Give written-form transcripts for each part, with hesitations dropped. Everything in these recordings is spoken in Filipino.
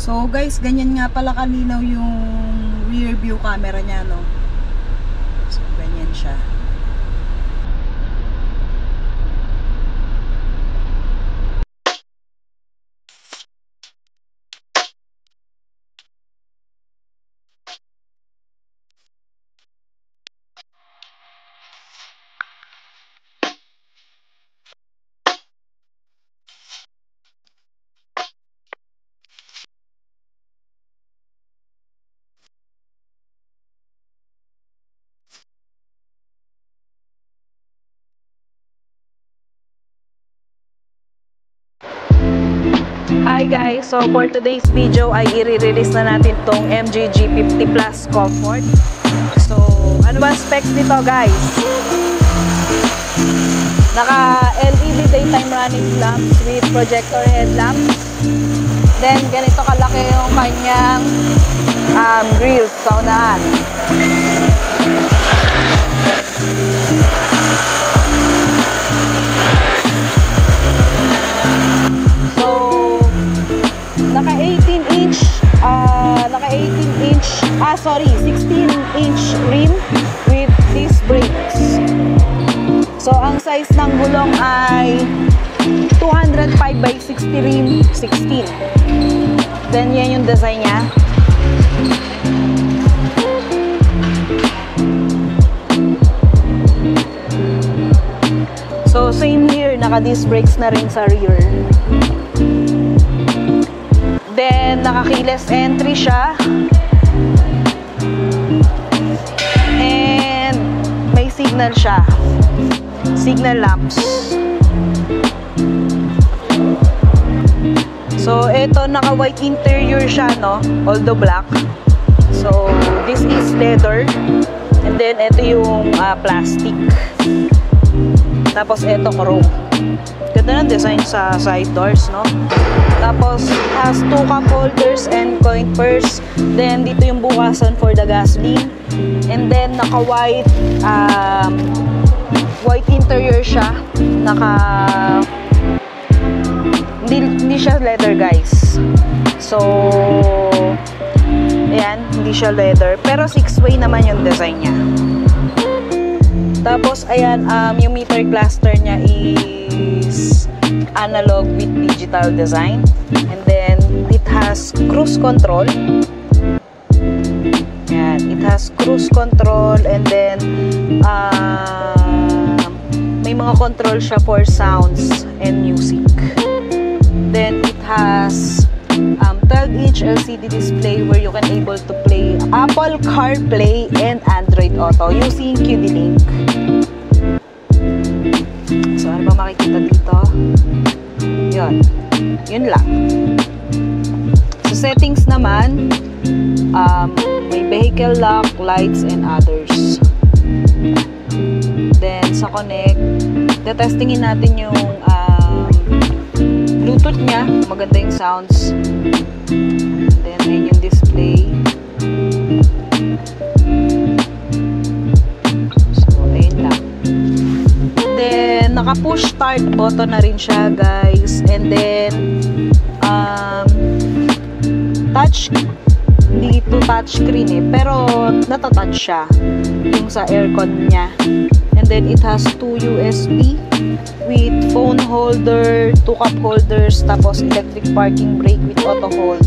So guys, ganyan nga pala kalinaw yung rear view camera niya, no? So ganyan siya. Hi guys! So for today's video ay i-release na natin tong MG G50 Plus Comfort. So ano ba specs nito guys? Naka LED daytime running lamps with projector headlamps. Then ganito kalaki yung kanyang grills sa unahan. Naka 16-inch rim with disc brakes. So ang size ng gulong ay 205 by 60 rim 16. Then yan yung design niya. So same here, naka disc brakes na rin sa rear. Then, naka-keyless entry siya. And, may signal siya. Signal lamps. So, ito, naka-white interior siya, no? Although black. So, this is leather. And then, ito yung plastic. Tapos, ito, chrome. Ganda ng design sa side doors, no? Tapos, has 2 cup holders and coin purse. Then, dito yung bukasan for the gasoline. And then, naka-white white interior siya. Hindi siya leather, guys. So, ayan, hindi siya leather. Pero 6-way naman yung design niya. Tapos, ayan, yung meter cluster niya is analog with digital design. And then, it has cruise control. Ayan, it has cruise control. And then, may mga control siya for sounds and music. Then, it has 12-inch LCD display where you can able to play Apple CarPlay and Android Auto using QD-Link. So, ano ba makikita dito? Yun lang. So, settings naman, may vehicle lock, lights, and others. Then, sa connect, testingin natin yung Bluetooth niya. Maganda yung sounds. Then, ayun yung display. So, ayun lang. Then, naka-push start button na rin siya, guys. And then, hindi ito touchscreen eh. Pero, natatouch siya. Yung sa aircon niya. And then, it has 2 USB with phone holder, 2 cup holders, tapos electric parking brake with auto hold.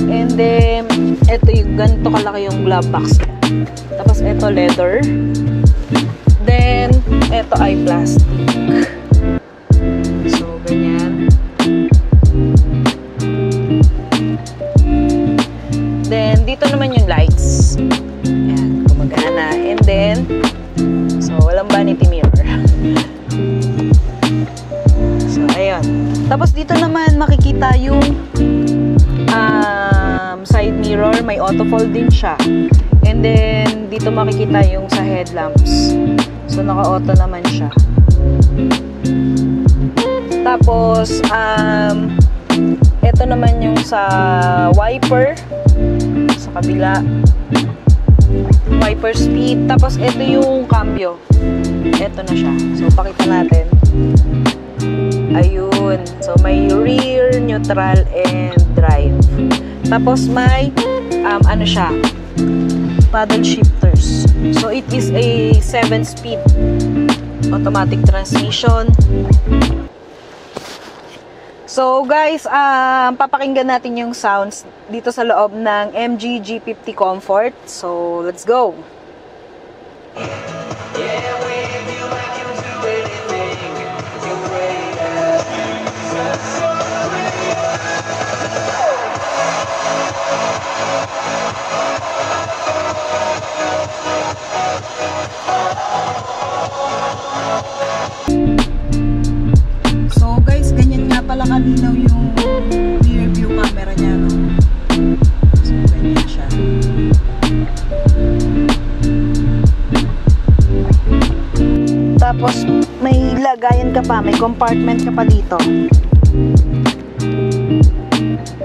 And then, ito yung ganito kalaki yung glove box niya. Tapos, ito leather. Then, ito ay plastic. So, ganyan. Then, dito naman yung lights. Ayan, gumagana. And then, so, walang vanity mirror. So, ayun. Tapos, dito naman makikita yung side mirror. May auto fold din siya. And then, dito makikita yung sa headlamps. So, naka-auto naman siya. Tapos, ito naman yung sa wiper. Sa kabila. Wiper speed. Tapos, ito yung cambio. Ito na siya. So, pakita natin. Ayun. So, may rear, neutral, and drive. Tapos may ano siya, paddle shifters. So it is a 7-speed automatic transmission. So guys, papakinggan natin yung sounds dito sa loob ng MG G50 Comfort. So let's go! So guys, ganyan nga pala kalinaw yung rear view camera niya, no? So ganyan siya. Tapos may lagayan ka pa, may compartment ka pa dito.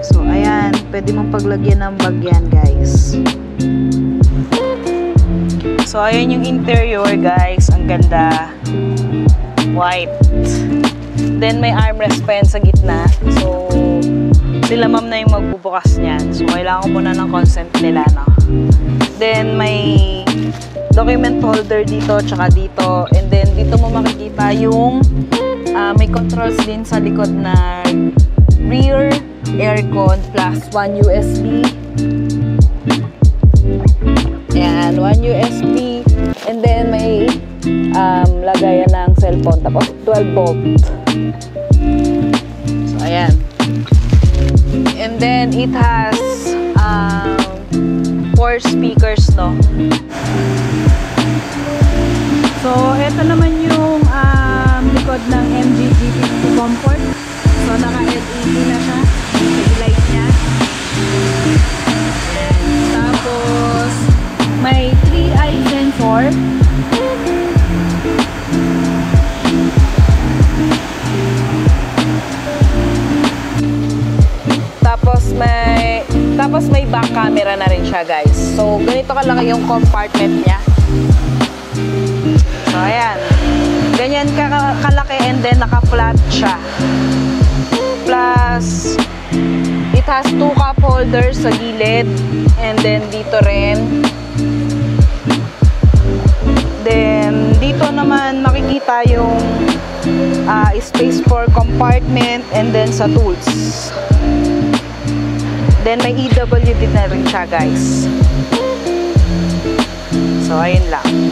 So ayan, pwede mong paglagyan ng bag yan, guys. So ayan yung interior, guys. Ang ganda. White. Then may armrest pa yan sa gitna. So sila ma'am na yung magbubukas niyan. So kailangan ko muna ng consent nila, no? Then may document holder dito tsaka dito. And then dito mo makikita yung may controls din sa likod na rear aircon plus 1 USB. Ayan, 1 USB. And then may lagayan ng cellphone. Tapos 12 volt. So ayan. And then it has 4 speakers, no? So ito naman yung likod ng MG G50 Comfort. So naka-LED na siya. Yung light niya. Tapos may 3-eye sensor. Tapos may back camera na rin siya, guys. So ganito kalaki yung compartment niya. So ayan. Ganyan kalaki and then naka-flat siya. Plus it has 2 cup holders sa gilid and then dito rin. Then dito naman makikita yung space for compartment and then sa tools. Then may EWD na rin siya, guys. So ayun lang.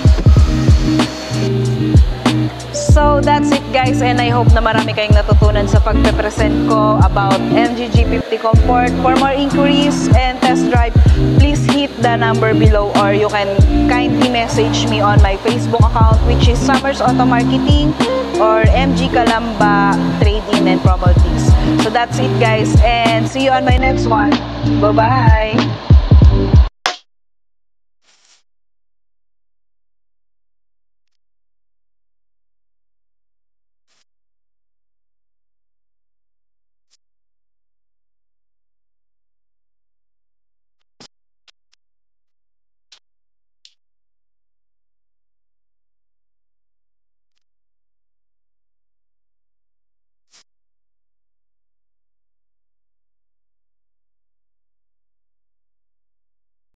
So that's it, guys, and I hope na marami kayong natutunan sa pagpe-present ko about MG G50 Comfort. For more inquiries and test drive, please hit the number below or you can kindly message me on my Facebook account, which is Summers Auto Marketing or MG Calamba Trade-in and Promo Tips. So that's it, guys, and see you on my next one. Bye-bye!